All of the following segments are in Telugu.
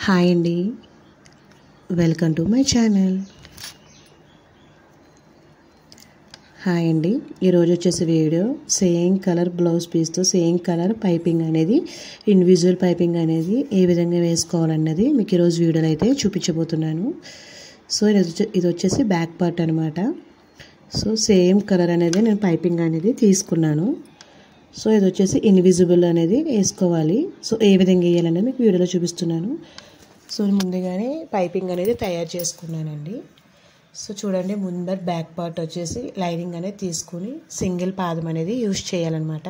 హాయ్ అండి, welcome to my channel. Hi అండి, ఈరోజు వచ్చేసి వీడియో సేమ్ కలర్ బ్లౌజ్ పీస్తో సేమ్ కలర్ పైపింగ్ అనేది ఇండివిజువల్ పైపింగ్ అనేది ఏ విధంగా వేసుకోవాలన్నది మీకు ఈరోజు వీడియోలో అయితే చూపించబోతున్నాను. సో ఇది వచ్చేసి బ్యాక్ పార్ట్ అనమాట. సో సేమ్ కలర్ అనేది నేను పైపింగ్ అనేది తీసుకున్నాను. సో ఇది వచ్చేసి ఇన్విజిబుల్ అనేది వేసుకోవాలి. సో ఏ విధంగా వేయాలనేది మీకు వీడియోలో చూపిస్తున్నాను. సో ముందుగానే పైపింగ్ అనేది తయారు చేసుకున్నానండి. సో చూడండి, ముందర బ్యాక్ పార్ట్ వచ్చేసి లైనింగ్ అనేది తీసుకుని సింగిల్ పాదం అనేది యూజ్ చేయాలన్నమాట.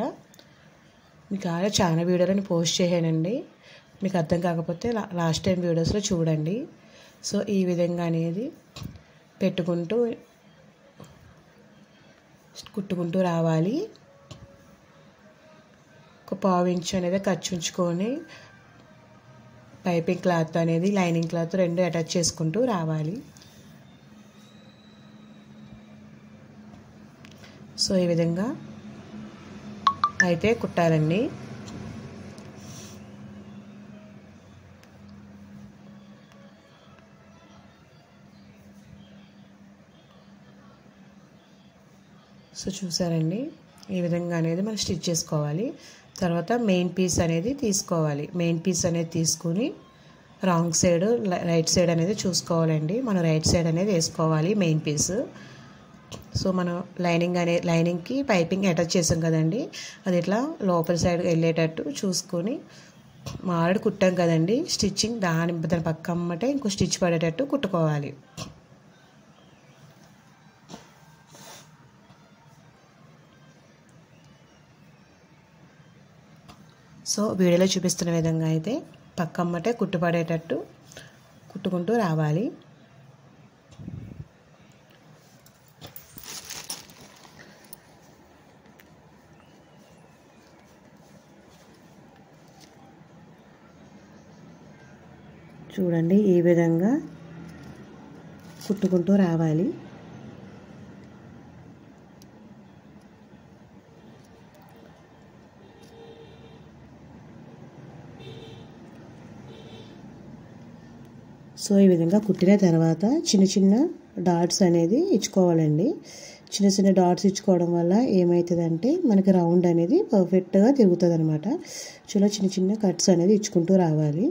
మీకు చాలా వీడియోలను పోస్ట్ చేశానండి. మీకు అర్థం కాకపోతే లాస్ట్ టైం వీడియోస్లో చూడండి. సో ఈ విధంగా అనేది పెట్టుకుంటూ కుట్టుకుంటూ రావాలి. ఒక పావు ఇంచు అనేది ఖర్చు ఉంచుకొని పైపింగ్ క్లాత్ అనేది లైనింగ్ క్లాత్ రెండు అటాచ్ చేసుకుంటూ రావాలి. సో ఈ విధంగా అయితే కుట్టాలండి. సో చూసారండి, ఈ విధంగా అనేది మనం స్టిచ్ చేసుకోవాలి. తర్వాత మెయిన్ పీస్ అనేది తీసుకోవాలి. మెయిన్ పీస్ అనేది తీసుకుని రాంగ్ సైడ్ రైట్ సైడ్ అనేది చూసుకోవాలండి. మనం రైట్ సైడ్ అనేది వేసుకోవాలి మెయిన్ పీస్. సో మనం లైనింగ్కి పైపింగ్ అటాచ్ చేసాం కదండి, అది ఇట్లా లోపల సైడ్ వెళ్ళేటట్టు చూసుకొని ఆల్రెడీ కుట్టాం కదండి స్టిచ్చింగ్, దాని పక్క అమ్మటే ఇంకో స్టిచ్ పడేటట్టు కుట్టుకోవాలి. సో వీడియోలో చూపిస్తున్న విధంగా అయితే పక్కమ్మటే కుట్టుపడేటట్టు కుట్టుకుంటూ రావాలి. చూడండి, ఈ విధంగా కుట్టుకుంటూ రావాలి. సో ఈ విధంగా కుట్టిన తర్వాత చిన్న చిన్న డాట్స్ అనేది ఇచ్చుకోవాలండి. చిన్న చిన్న డాట్స్ ఇచ్చుకోవడం వల్ల ఏమవుతుందంటే మనకి రౌండ్ అనేది పర్ఫెక్ట్గా తిరుగుతుంది అనమాట. చిన్న చిన్న కట్స్ అనేది ఇచ్చుకుంటూ రావాలి.